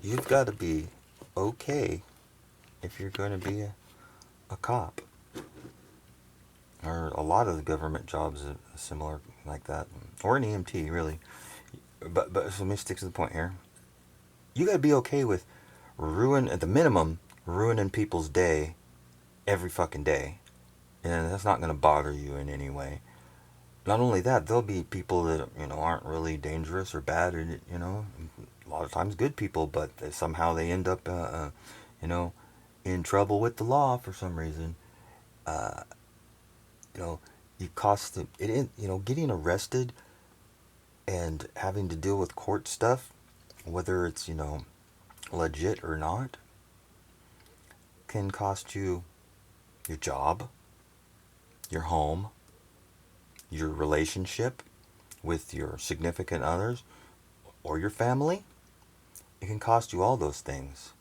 you've got to be okay if you're going to be a cop. Or a lot of the government jobs are similar like that. Or an EMT, really. But so let me stick to the point here. You got to be okay with at the minimum, ruining people's day every fucking day. And that's not going to bother you in any way. Not only that, there'll be people that, aren't really dangerous or bad, or, a lot of times good people, but somehow they end up, you know, in trouble with the law for some reason. Uh, you know, you cost them, getting arrested and having to deal with court stuff, whether it's, legit or not, can cost you your job, your home, your relationship with your significant others or your family. It can cost you all those things.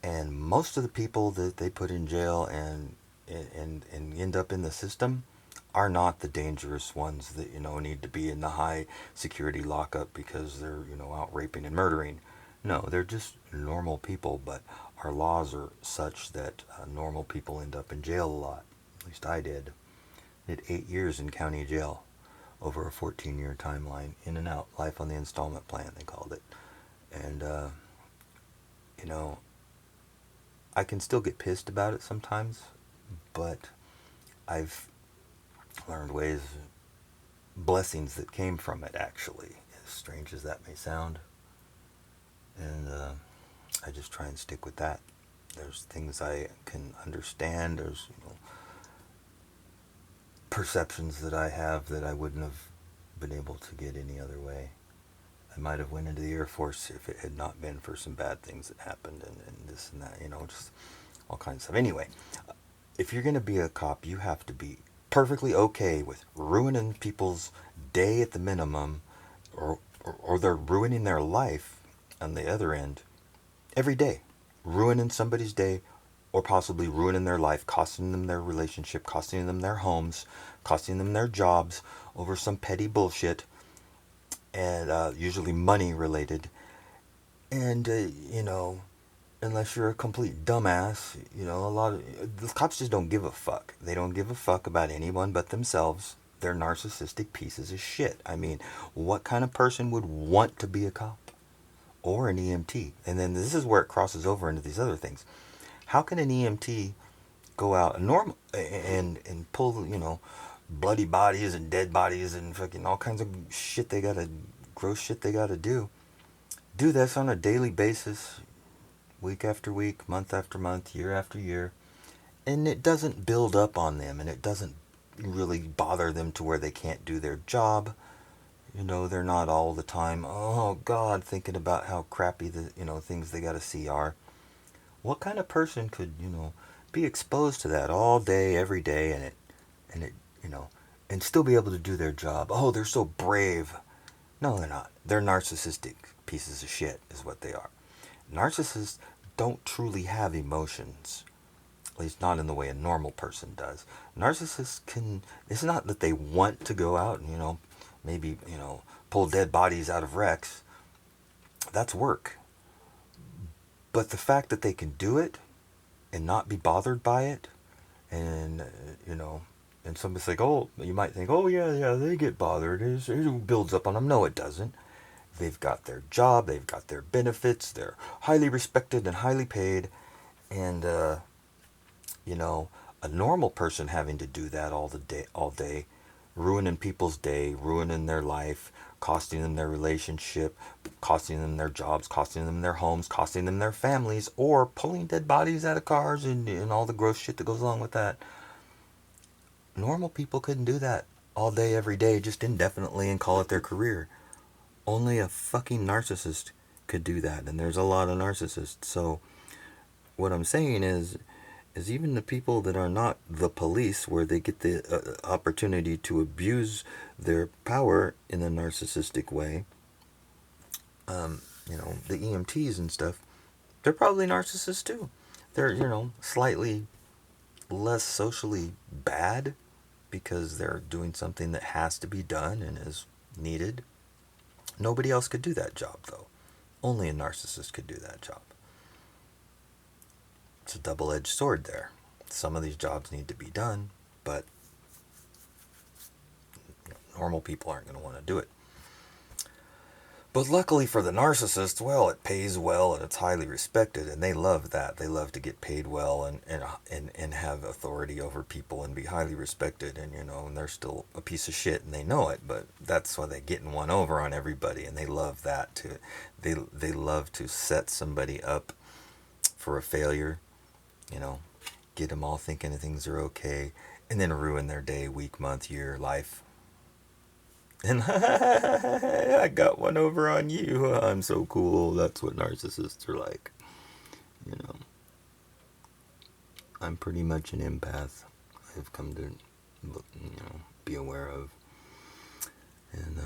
And most of the people that they put in jail and end up in the system are not the dangerous ones that need to be in the high security lockup because they're out raping and murdering. No, they're just normal people, but our laws are such that normal people end up in jail a lot. At least I did. Did 8 years in county jail over a 14-year timeline, in and out, life on the installment plan, they called it. And, you know, I can still get pissed about it sometimes, but I've learned ways, blessings that came from it, actually, as strange as that may sound. And I just try and stick with that. There's things I can understand. There's perceptions that I have that I wouldn't have been able to get any other way. I might have went into the Air Force if it had not been for some bad things that happened and this and that, just all kinds of stuff. Anyway, if you're going to be a cop, you have to be perfectly okay with ruining people's day at the minimum, or they're ruining their life on the other end every day. Ruining somebody's day, or possibly ruining their life, costing them their relationship, costing them their homes, costing them their jobs over some petty bullshit, and usually money related. And, unless you're a complete dumbass, a lot of the cops just don't give a fuck. They don't give a fuck about anyone but themselves. They're narcissistic pieces of shit. I mean, what kind of person would want to be a cop or an EMT? And then this is where it crosses over into these other things. How can an EMT go out and pull, bloody bodies and dead bodies and fucking all kinds of shit gross shit they gotta do this on a daily basis, week after week, month after month, year after year, and it doesn't build up on them, and it doesn't really bother them to where they can't do their job. They're not all the time, oh God, thinking about how crappy the things they gotta see are. What kind of person could be exposed to that all day, every day, and it and still be able to do their job? Oh, they're so brave. No, they're not. They're narcissistic pieces of shit, is what they are. Narcissists don't truly have emotions, at least not in the way a normal person does. Narcissists it's not that they want to go out and, maybe, pull dead bodies out of wrecks. That's work. But the fact that they can do it and not be bothered by it, and, and somebody's like, oh, you might think, oh, yeah, they get bothered. It builds up on them. No, it doesn't. They've got their job, they've got their benefits, they're highly respected and highly paid, and a normal person having to do that all day, ruining people's day, ruining their life, costing them their relationship, costing them their jobs, costing them their homes, costing them their families, or pulling dead bodies out of cars and all the gross shit that goes along with that. Normal people couldn't do that all day, every day, just indefinitely and call it their career. Only a fucking narcissist could do that, and there's a lot of narcissists. So what I'm saying is even the people that are not the police, where they get the opportunity to abuse their power in a narcissistic way, the EMTs and stuff, they're probably narcissists too. They're, slightly less socially bad because they're doing something that has to be done and is needed. Nobody else could do that job, though. Only a narcissist could do that job. It's a double-edged sword there. Some of these jobs need to be done, but normal people aren't going to want to do it. But luckily for the narcissist, well, it pays well and it's highly respected, and they love that. They love to get paid well and have authority over people and be highly respected, and and they're still a piece of shit and they know it, but that's why they're getting one over on everybody, and they love that too. They love to set somebody up for a failure, get them all thinking things are okay, and then ruin their day, week, month, year, life. And I got one over on you. I'm so cool. That's what narcissists are like. I'm pretty much an empath. I've come to, be aware of. And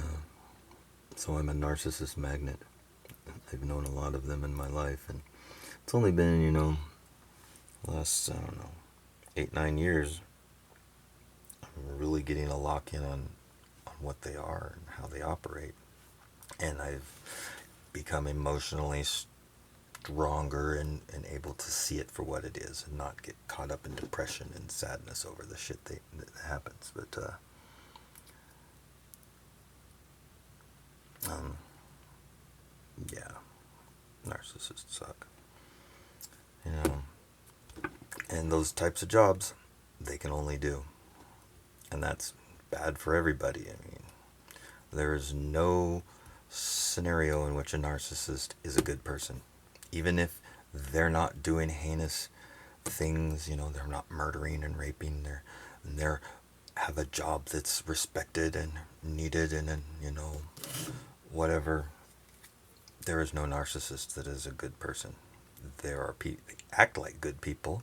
so I'm a narcissist magnet. I've known a lot of them in my life. And it's only been, last, 8-9 years, I'm really getting a lock in on what they are and how they operate. And I've become emotionally stronger and able to see it for what it is and not get caught up in depression and sadness over the shit that happens. But yeah, narcissists suck. And those types of jobs they can only do, and that's bad for everybody. I mean, there is no scenario in which a narcissist is a good person. Even if they're not doing heinous things, they're not murdering and raping, they're have a job that's respected and needed and whatever. There is no narcissist that is a good person. There are people that act like good people.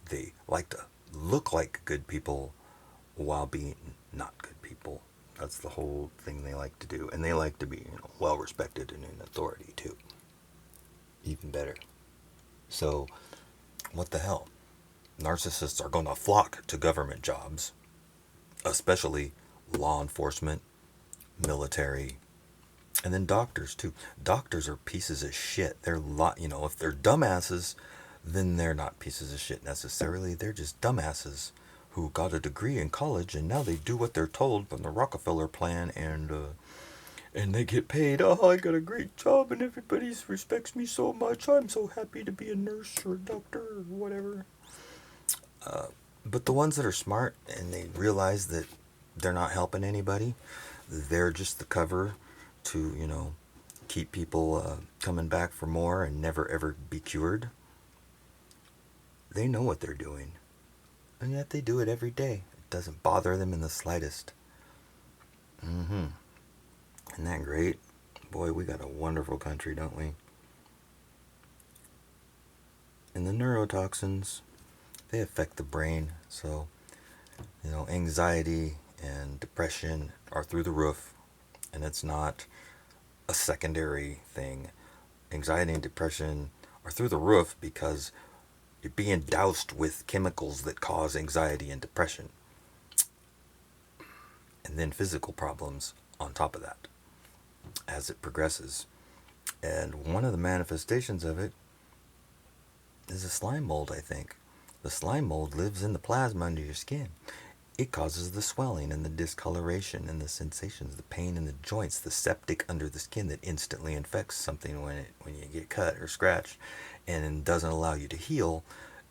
They like to look like good people while being not good people. That's the whole thing they like to do. And they like to be, well respected and in authority too. Even better. So, what the hell? Narcissists are going to flock to government jobs, especially law enforcement, military, and then doctors too. Doctors are pieces of shit. They're if they're dumbasses, then they're not pieces of shit necessarily. They're just dumbasses who got a degree in college and now they do what they're told from the Rockefeller plan, and they get paid. Oh, I got a great job and everybody respects me so much. I'm so happy to be a nurse or a doctor or whatever. But the ones that are smart and they realize that they're not helping anybody, they're just the cover to, keep people coming back for more and never ever be cured. They know what they're doing. And yet they do it every day. It doesn't bother them in the slightest. Isn't that great? Boy, we got a wonderful country, don't we? And the neurotoxins, they affect the brain. So, anxiety and depression are through the roof. And it's not a secondary thing. Anxiety and depression are through the roof because you're being doused with chemicals that cause anxiety and depression. And then physical problems on top of that as it progresses. And one of the manifestations of it is a slime mold, I think. The slime mold lives in the plasma under your skin. It causes the swelling and the discoloration and the sensations, the pain in the joints, the septic under the skin that instantly infects something when you get cut or scratched, and doesn't allow you to heal,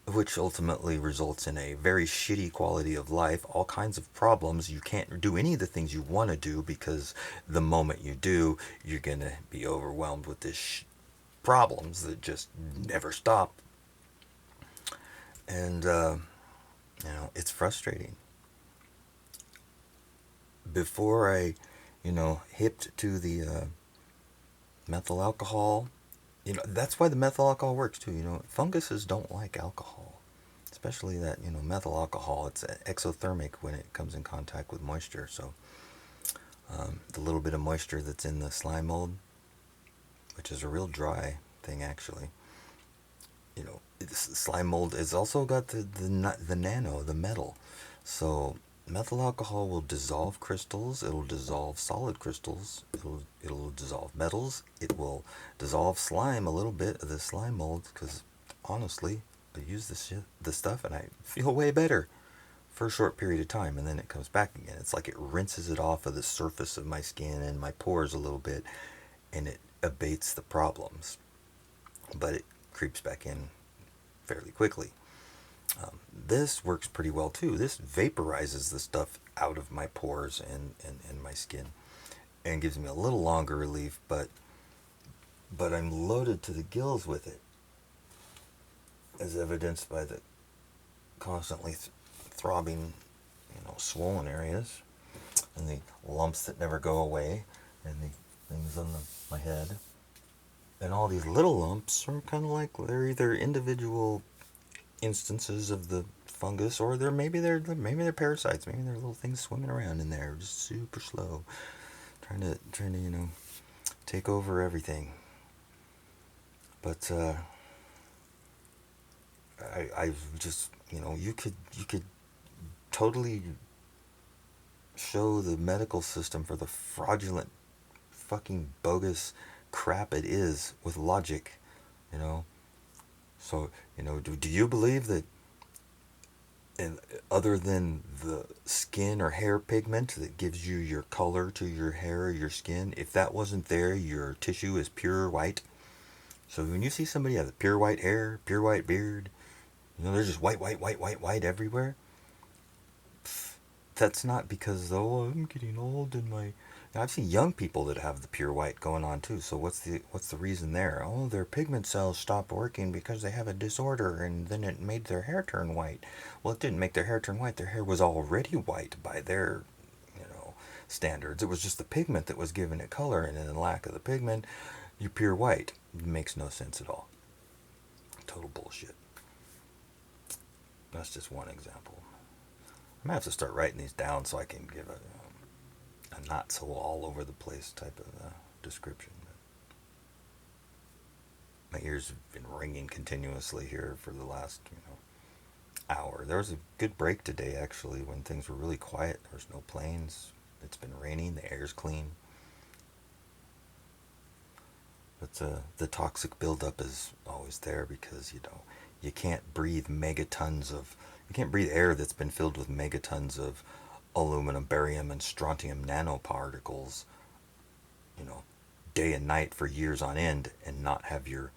which ultimately results in a very shitty quality of life, all kinds of problems. You can't do any of the things you want to do because the moment you do, you're going to be overwhelmed with this problems that just never stop. And, it's frustrating. Before I, hipped to the methyl alcohol, that's why the methyl alcohol works too. Funguses don't like alcohol, especially that, methyl alcohol. It's exothermic when it comes in contact with moisture. So the little bit of moisture that's in the slime mold, which is a real dry thing actually, slime mold has also got the metal. So Methyl alcohol will dissolve crystals, it'll dissolve solid crystals, it'll dissolve metals, it will dissolve slime, a little bit of the slime mold, because honestly, I use this stuff and I feel way better for a short period of time, and then it comes back again. It's like it rinses it off of the surface of my skin and my pores a little bit, and it abates the problems, but it creeps back in fairly quickly. This works pretty well too. This vaporizes the stuff out of my pores and my skin and gives me a little longer relief, but I'm loaded to the gills with it, as evidenced by the constantly throbbing, swollen areas and the lumps that never go away and the things on my head. And all these little lumps are kind of like they're either individual instances of the fungus, or maybe they're parasites. Maybe they're little things swimming around in there, just super slow, trying to take over everything. But I just you could totally show the medical system for the fraudulent, fucking bogus crap it is with logic, So, do you believe that, and other than the skin or hair pigment that gives you your color to your hair or your skin, if that wasn't there, your tissue is pure white? So when you see somebody have pure white hair, pure white beard, they're just white everywhere. That's not because, I'm getting old and I've seen young people that have the pure white going on too. So what's the reason there? Oh, their pigment cells stopped working because they have a disorder, and then it made their hair turn white. Well, it didn't make their hair turn white. Their hair was already white by their, standards. It was just the pigment that was giving it color, and in the lack of the pigment, you're pure white. It makes no sense at all. Total bullshit. That's just one example. I'm gonna have to start writing these down so I can give a not so all over the place type of description. My ears have been ringing continuously here for the last hour. There was a good break today actually when things were really quiet. There was no planes. It's been raining. The air's clean. But the toxic buildup is always there because you can't breathe air that's been filled with megatons of aluminum, barium, and strontium nanoparticles, day and night for years on end, and not have your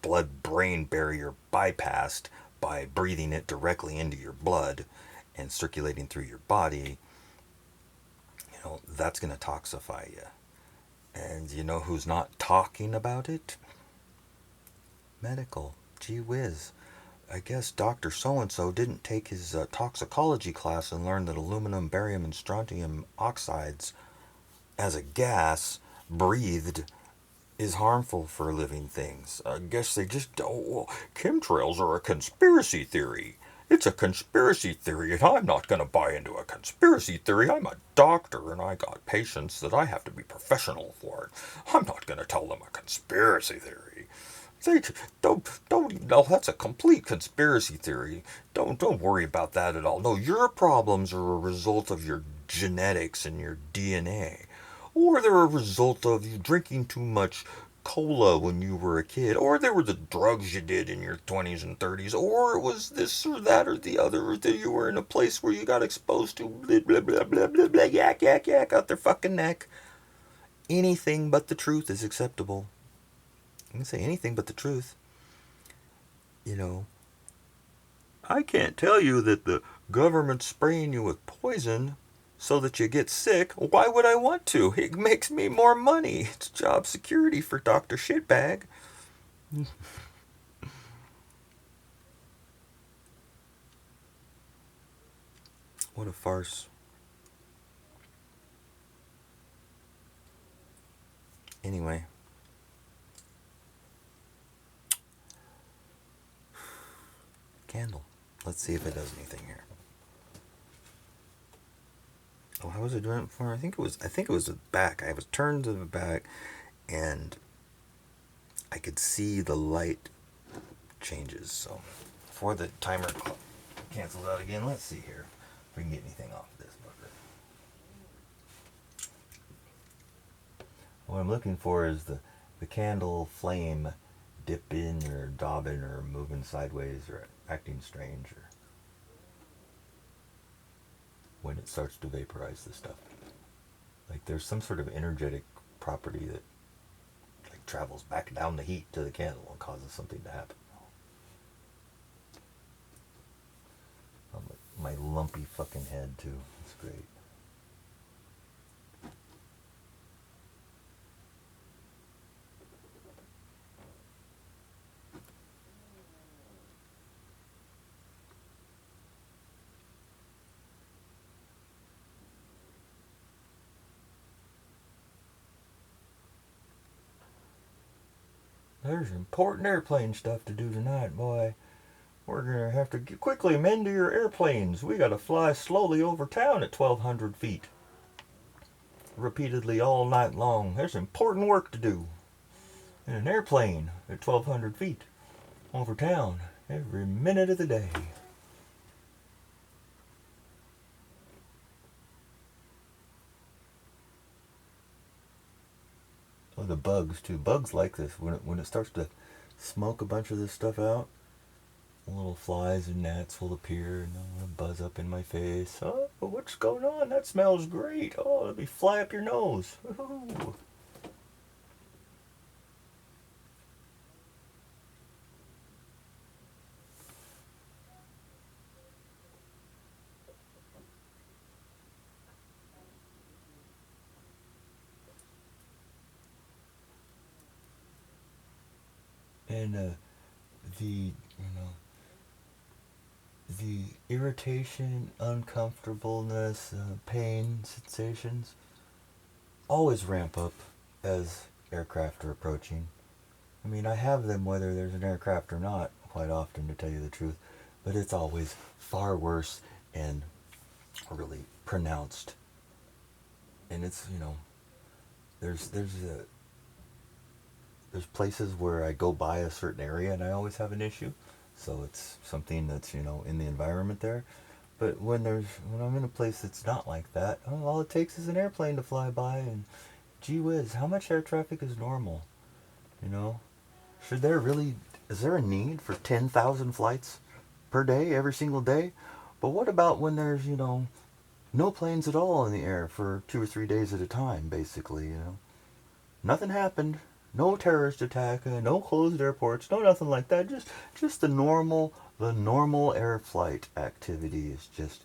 blood-brain barrier bypassed by breathing it directly into your blood and circulating through your body. That's going to toxify you. And you know who's not talking about it? Medical. Gee whiz. I guess Dr. So-and-so didn't take his toxicology class and learn that aluminum, barium, and strontium oxides as a gas breathed is harmful for living things. I guess they just don't. Well, chemtrails are a conspiracy theory. It's a conspiracy theory, and I'm not going to buy into a conspiracy theory. I'm a doctor, and I got patients that I have to be professional for. I'm not going to tell them a conspiracy theory. They don't. No, that's a complete conspiracy theory. Don't worry about that at all. No, your problems are a result of your genetics and your DNA, or they're a result of you drinking too much cola when you were a kid, or they were the drugs you did in your 20s and 30s, or it was this or that or the other, or that you were in a place where you got exposed to blah blah blah blah blah blah yak out their fucking neck. Anything but the truth is acceptable. I can say anything but the truth. I can't tell you that the government's spraying you with poison so that you get sick. Why would I want to? It makes me more money. It's job security for Dr. Shitbag. What a farce. Anyway. Candle. Let's see if it does anything here. Oh, how was I doing it before? I think it was the back. I was turned to the back, and I could see the light changes. So, before the timer cancels out again, let's see here if we can get anything off of this. What I'm looking for is the candle flame dipping or daubing or moving sideways or acting strange, or when it starts to vaporize the stuff. Like there's some sort of energetic property that like travels back down the heat to the candle and causes something to happen. My lumpy fucking head too. It's great. There's important airplane stuff to do tonight, boy. We're gonna have to quickly mend to your airplanes. We gotta fly slowly over town at 1,200 feet. Repeatedly all night long. There's important work to do. In an airplane at 1,200 feet over town every minute of the day. Oh, the bugs too. Bugs like this. When it starts to smoke a bunch of this stuff out, little flies and gnats will appear and they'll buzz up in my face. Oh, what's going on? That smells great. Oh, let me fly up your nose. Ooh. And the the irritation, uncomfortableness, pain sensations always ramp up as aircraft are approaching. I mean, I have them whether there's an aircraft or not, quite often, to tell you the truth, but it's always far worse and really pronounced. And it's, there's places where I go by a certain area and I always have an issue. So it's something that's, in the environment there. But when I'm in a place that's not like that, all it takes is an airplane to fly by, and gee whiz, how much air traffic is normal? You know, is there a need for 10,000 flights per day, every single day? But what about when there's, no planes at all in the air for 2 or 3 days at a time, basically, Nothing happened. No terrorist attack, no closed airports, no nothing like that. Just the normal air flight activity is just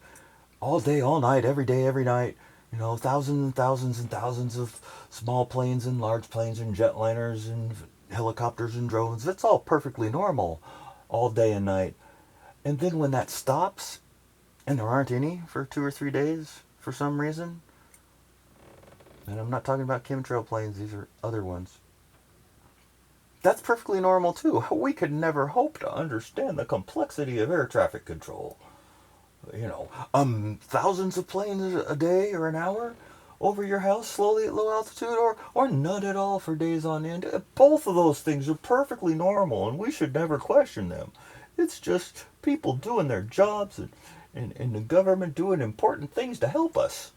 all day, all night, every day, every night. Thousands and thousands and thousands of small planes and large planes and jetliners and helicopters and drones. That's all perfectly normal, all day and night. And then when that stops, and there aren't any for 2 or 3 days for some reason, and I'm not talking about chemtrail planes, these are other ones. That's perfectly normal too. We could never hope to understand the complexity of air traffic control. Thousands of planes a day or an hour over your house slowly at low altitude, or none at all for days on end. Both of those things are perfectly normal and we should never question them. It's just people doing their jobs and the government doing important things to help us.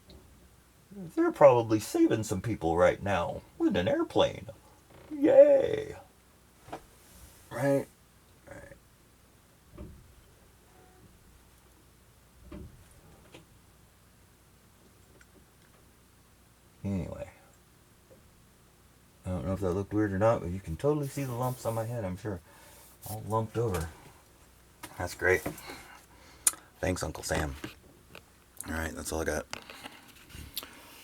They're probably saving some people right now with an airplane. Yay! Right? Anyway. I don't know if that looked weird or not, but you can totally see the lumps on my head, I'm sure. All lumped over. That's great. Thanks, Uncle Sam. Alright, that's all I got.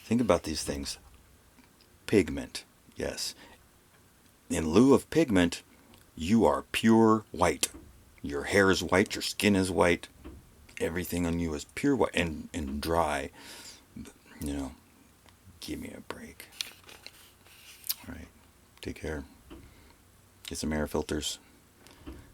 Think about these things. Pigment. Yes. In lieu of pigment, you are pure white. Your hair is white, your skin is white, everything on you is pure white and dry. Give me a break. Alright, take care. Get some air filters.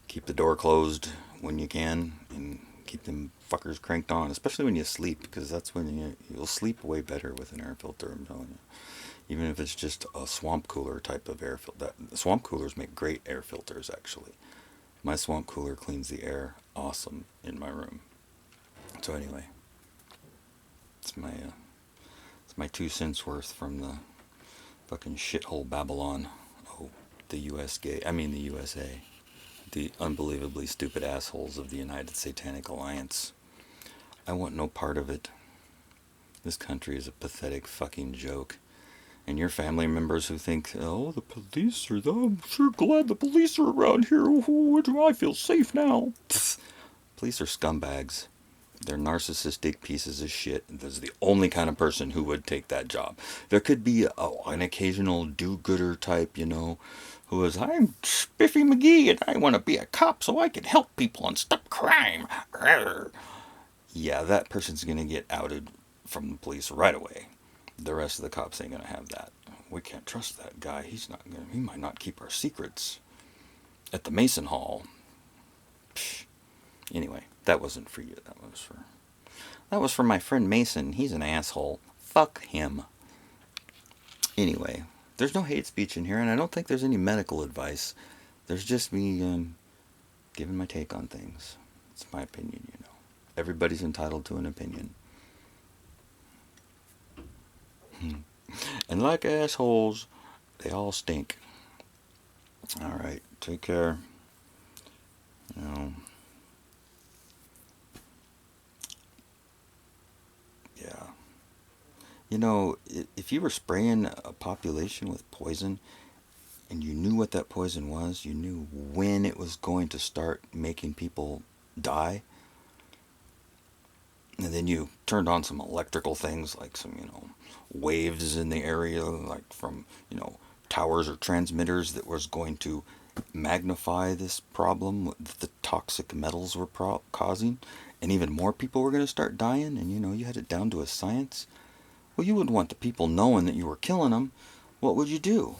Keep the door closed when you can, and keep them fuckers cranked on, especially when you sleep, because that's when you'll sleep way better with an air filter, I'm telling you. Even if it's just a swamp cooler type of air filter. Swamp coolers make great air filters, actually. My swamp cooler cleans the air awesome in my room. So anyway, it's my 2 cents worth from the Fucking shithole Babylon. Oh, the the USA. The unbelievably stupid assholes of the United Satanic Alliance. I want no part of it. This country is a pathetic fucking joke. And your family members who think, oh, the police are, I'm sure glad the police are around here. Oh, I feel safe now. Pfft. Police are scumbags. They're narcissistic pieces of shit. This is the only kind of person who would take that job. There could be an occasional do-gooder type, who is, I'm Spiffy McGee and I want to be a cop so I can help people and stop crime. Arr. Yeah, that person's going to get outed from the police right away. The rest of the cops ain't going to have that. We can't trust that guy. He might not keep our secrets. At the Mason Hall. Psh. Anyway, that wasn't for you. That was for my friend Mason. He's an asshole. Fuck him. Anyway, there's no hate speech in here, and I don't think there's any medical advice. There's just me giving my take on things. It's my opinion, Everybody's entitled to an opinion. And like assholes, they all stink. Alright, take care. Yeah. If you were spraying a population with poison and you knew what that poison was, you knew when it was going to start making people die, and then you turned on some electrical things like some, waves in the area, like from, towers or transmitters that was going to magnify this problem that the toxic metals were causing, and even more people were going to start dying, and you had it down to a science. Well, you wouldn't want the people knowing that you were killing them. What would you do?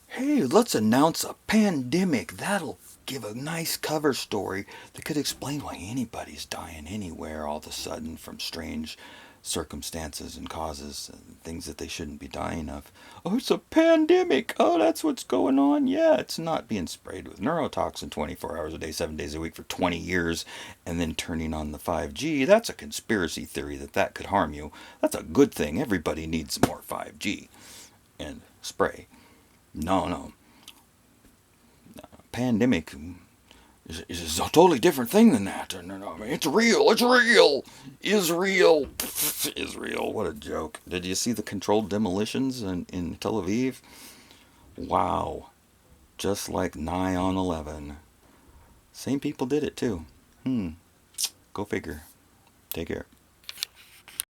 Hey, let's announce a pandemic. That'll give a nice cover story that could explain why anybody's dying anywhere all of a sudden from strange circumstances and causes and things that they shouldn't be dying of. Oh, it's a pandemic. Oh, that's what's going on. Yeah, it's not being sprayed with neurotoxin 24 hours a day, 7 days a week for 20 years and then turning on the 5G. That's a conspiracy theory that could harm you. That's a good thing. Everybody needs more 5G and spray. No. Pandemic is a totally different thing than that. No, it's real. Israel. What a joke. Did you see the controlled demolitions in Tel Aviv? Wow. Just like 9/11. Same people did it too. Go figure. Take care.